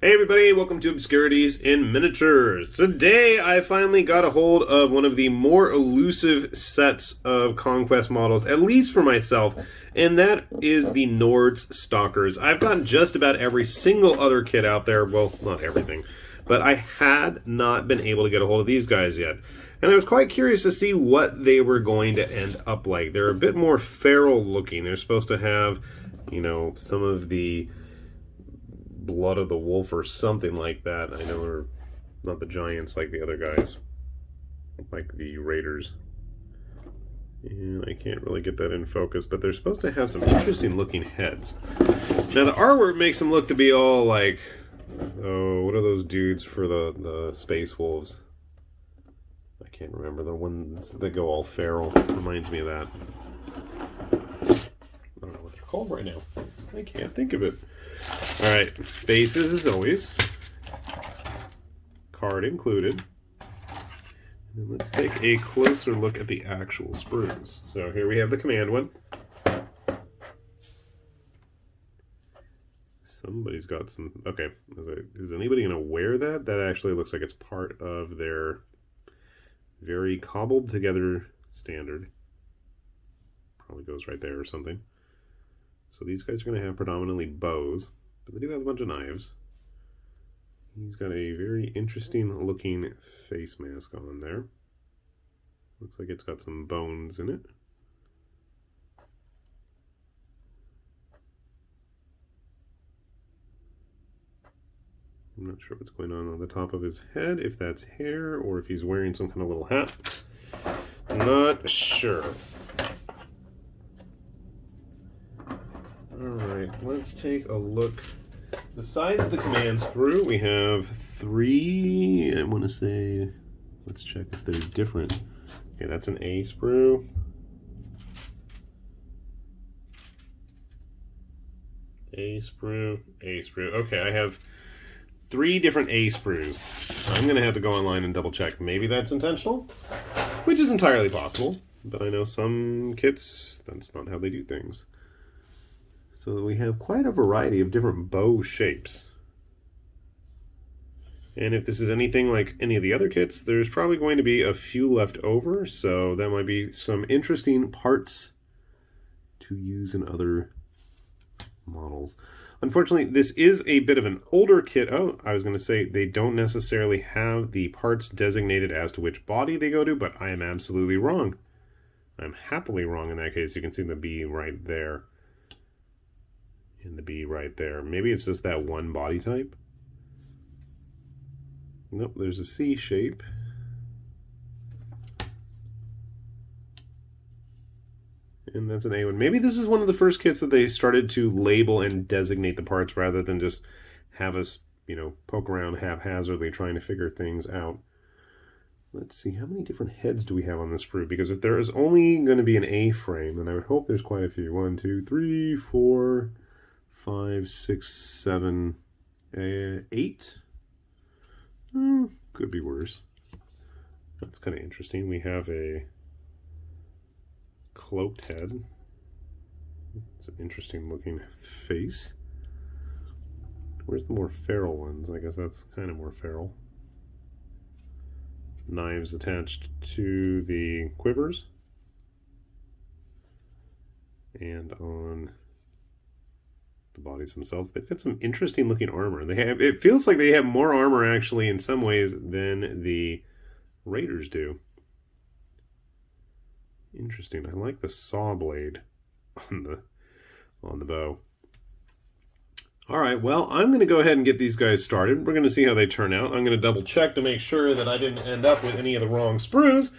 Hey everybody, welcome to Obscurities in Miniatures. Today I finally got a hold of one of the more elusive sets of Conquest models, at least for myself, and that is the Nords Stalkers. I've gotten just about every single other kit out there, well, not everything, but I had not been able to get a hold of these guys yet. And I was quite curious to see what they were going to end up like. They're a bit more feral looking. They're supposed to have, you know, some of the blood of the wolf or something like that. I know they're not the giants like the other guys, like the raiders. And I can't really get that in focus, but they're supposed to have some interesting looking heads. Now the artwork makes them look to be all like, oh, what are those dudes for the space wolves? I can't remember, the ones that go all feral. Reminds me of that. I don't know what they're called right now. I can't think of it. Alright, bases as always. Card included. And let's take a closer look at the actual sprues. So here we have the command one. Somebody's got some... Okay, is anybody going to wear that? That actually looks like it's part of their very cobbled together standard. Probably goes right there or something. So these guys are going to have predominantly bows, but they do have a bunch of knives. He's got a very interesting looking face mask on there. Looks like it's got some bones in it. I'm not sure what's going on the top of his head, if that's hair or if he's wearing some kind of little hat. Not sure. Alright, let's take a look. Besides the command sprue, we have three, I want to say, let's check if they're different. Okay, that's an A sprue. A sprue, A sprue. Okay, I have three different A sprues. I'm going to have to go online and double check. Maybe that's intentional, which is entirely possible, but I know some kits, that's not how they do things. So we have quite a variety of different bow shapes. And if this is anything like any of the other kits, there's probably going to be a few left over, so that might be some interesting parts to use in other models. Unfortunately, this is a bit of an older kit. Oh, I was going to say they don't necessarily have the parts designated as to which body they go to, but I am absolutely wrong. I'm happily wrong in that case. You can see the B right there. And the B right there. Maybe it's just that one body type. Nope, there's a C shape. And that's an A one. Maybe this is one of the first kits that they started to label and designate the parts rather than just have us, you know, poke around haphazardly trying to figure things out. Let's see, how many different heads do we have on this sprue? Because if there is only going to be an A frame, then I would hope there's quite a few. 1, 2, 3, 4, 5, 6, 7, 8. Could be worse. That's kind of interesting. We have a cloaked head. It's an interesting looking face. Where's the more feral ones? I guess that's kind of more feral. Knives attached to the quivers. And on the bodies themselves, they've got some interesting looking armor. They have, it feels like they have more armor actually in some ways than the raiders do. Interesting. I like the saw blade on the bow. All right, well, I'm going to go ahead and get these guys started. We're going to see how they turn out. I'm going to double check to make sure that I didn't end up with any of the wrong sprues.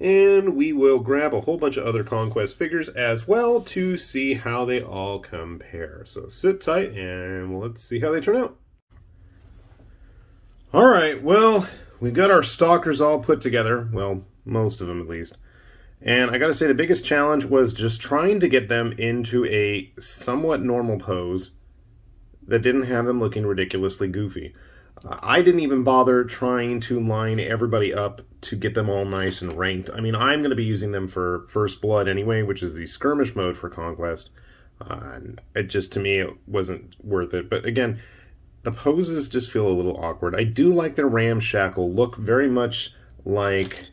And we will grab a whole bunch of other Conquest figures as well to see how they all compare. So sit tight and let's see how they turn out. All right, well, we got our Stalkers all put together. Well, most of them at least. And I got to say the biggest challenge was just trying to get them into a somewhat normal pose that didn't have them looking ridiculously goofy. I didn't even bother trying to line everybody up to get them all nice and ranked. I mean, I'm going to be using them for First Blood anyway, which is the skirmish mode for Conquest. And it just, to me, it wasn't worth it. But again, the poses just feel a little awkward. I do like their ramshackle look, very much like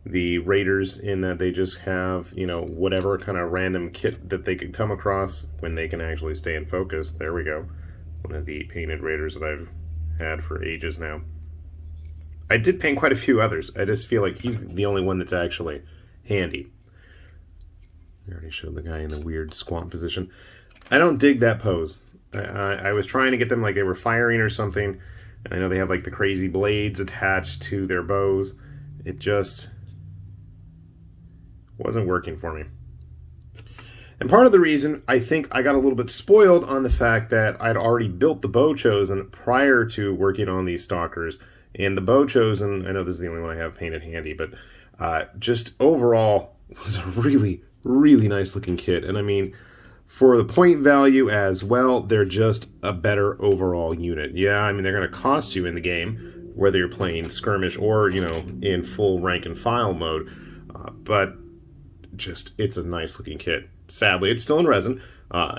the Raiders, in that they just have, you know, whatever kind of random kit that they could come across when they can actually stay in focus. There we go. One of the painted Raiders that I've had for ages now. I did paint quite a few others. I just feel like he's the only one that's actually handy. I already showed the guy in the weird squat position. I don't dig that pose. I was trying to get them like they were firing or something. And I know they have like the crazy blades attached to their bows. It just wasn't working for me. And part of the reason, I think I got a little bit spoiled on the fact that I'd already built the Bowchosen prior to working on these Stalkers. And the Bowchosen, I know this is the only one I have painted handy, but just overall was a really, really nice looking kit. And I mean, for the point value as well, they're just a better overall unit. Yeah, I mean, they're going to cost you in the game, whether you're playing skirmish or, you know, in full rank and file mode. But just, it's a nice looking kit. Sadly, it's still in resin.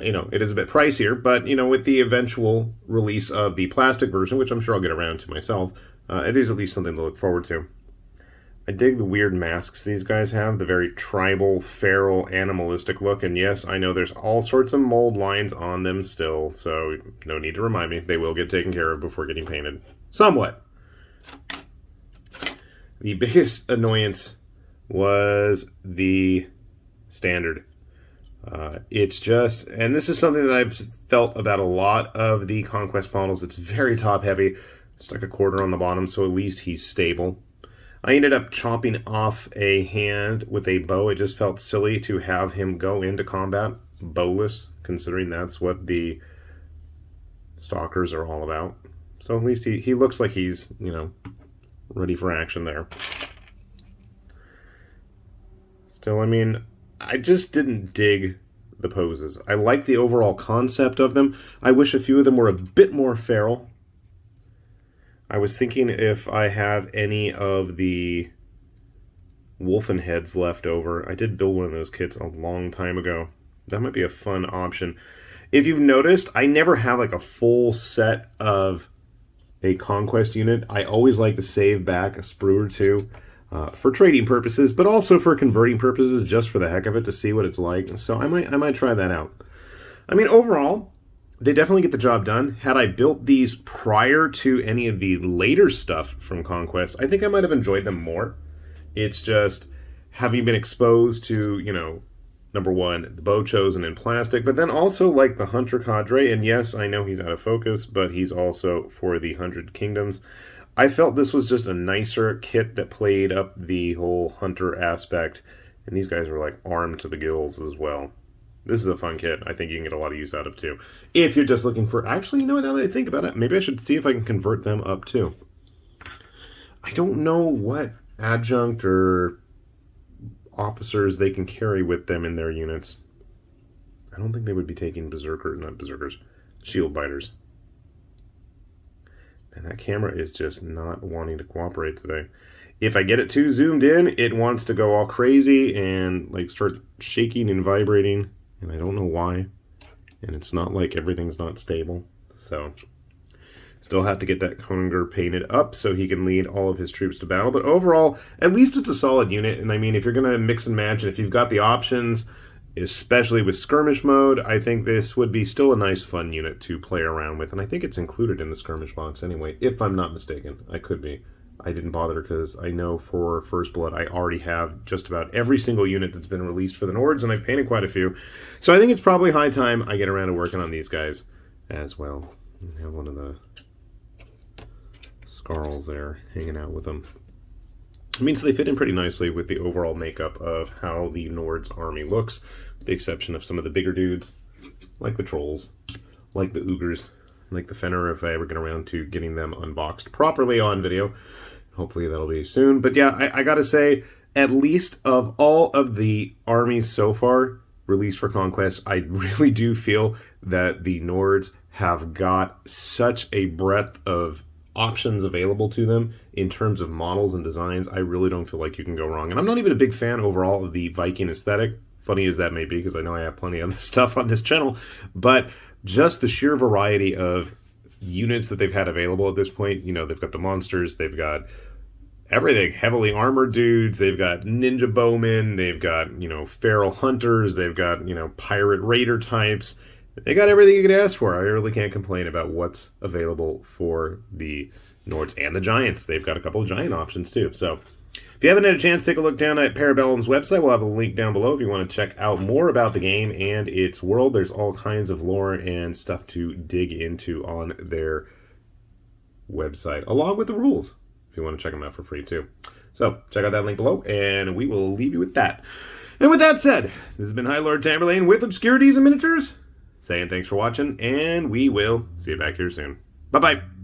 You know, it is a bit pricier, but, you know, with the eventual release of the plastic version, which I'm sure I'll get around to myself, it is at least something to look forward to. I dig the weird masks these guys have, the very tribal, feral, animalistic look, and yes, I know there's all sorts of mold lines on them still, so no need to remind me. They will get taken care of before getting painted. Somewhat. The biggest annoyance was the standard. It's just, and this is something that I've felt about a lot of the Conquest models, it's very top heavy. Stuck a quarter on the bottom, so at least he's stable. I ended up chopping off a hand with a bow. It just felt silly to have him go into combat bowless, considering that's what the Stalkers are all about. So at least he looks like he's, you know, ready for action there. Still, I mean, I just didn't dig the poses. I like the overall concept of them. I wish a few of them were a bit more feral. I was thinking if I have any of the wolfen heads left over. I did build one of those kits a long time ago. That might be a fun option. If you've noticed, I never have like a full set of a Conquest unit. I always like to save back a sprue or two for trading purposes, but also for converting purposes, just for the heck of it, to see what it's like. So I might try that out. I mean, overall, they definitely get the job done. Had I built these prior to any of the later stuff from Conquest, I think I might have enjoyed them more. It's just having been exposed to, you know, number one, the Bowchosen in plastic, but then also like the Hunter Cadre, and yes, I know he's out of focus, but he's also for the 100 Kingdoms. I felt this was just a nicer kit that played up the whole Hunter aspect, and these guys are like armed to the gills as well. This is a fun kit. I think you can get a lot of use out of too. If you're just looking for... Actually, you know what, now that I think about it, maybe I should see if I can convert them up too. I don't know what adjunct or officers they can carry with them in their units. I don't think they would be taking not berserkers, shield biters. And that camera is just not wanting to cooperate today. If I get it too zoomed in, it wants to go all crazy and like start shaking and vibrating. And I don't know why. And it's not like everything's not stable. So, still have to get that Conger painted up so he can lead all of his troops to battle. But overall, at least it's a solid unit. And I mean, if you're going to mix and match, and if you've got the options, especially with skirmish mode, I think this would be still a nice, fun unit to play around with. And I think it's included in the skirmish box anyway, if I'm not mistaken. I could be. I didn't bother because I know for First Blood I already have just about every single unit that's been released for the Nords, and I've painted quite a few. So I think it's probably high time I get around to working on these guys as well. I have one of the Scarls there hanging out with them. It means they fit in pretty nicely with the overall makeup of how the Nords army looks, with the exception of some of the bigger dudes, like the Trolls, like the Ogres, like the Fenrir, if I ever get around to getting them unboxed properly on video. Hopefully that'll be soon. But yeah, I gotta say, at least of all of the armies so far released for Conquest, I really do feel that the Nords have got such a breadth of options available to them in terms of models and designs. I really don't feel like you can go wrong. And I'm not even a big fan overall of the Viking aesthetic, funny as that may be, because I know I have plenty of this stuff on this channel, but just the sheer variety of units that they've had available at this point. You know, they've got the monsters, they've got everything, heavily armored dudes, they've got ninja bowmen, they've got, you know, feral hunters, they've got, you know, pirate raider types. They got everything you could ask for. I really can't complain about what's available for the Nords and the Giants. They've got a couple of giant options too. So if you haven't had a chance, take a look down at Parabellum's website. We'll have a link down below if you want to check out more about the game and its world. There's all kinds of lore and stuff to dig into on their website, along with the rules, if you want to check them out for free too. So check out that link below, and we will leave you with that. And with that said, this has been High Lord Tamberlane with Obscurities and Miniatures, saying thanks for watching, and we will see you back here soon. Bye-bye.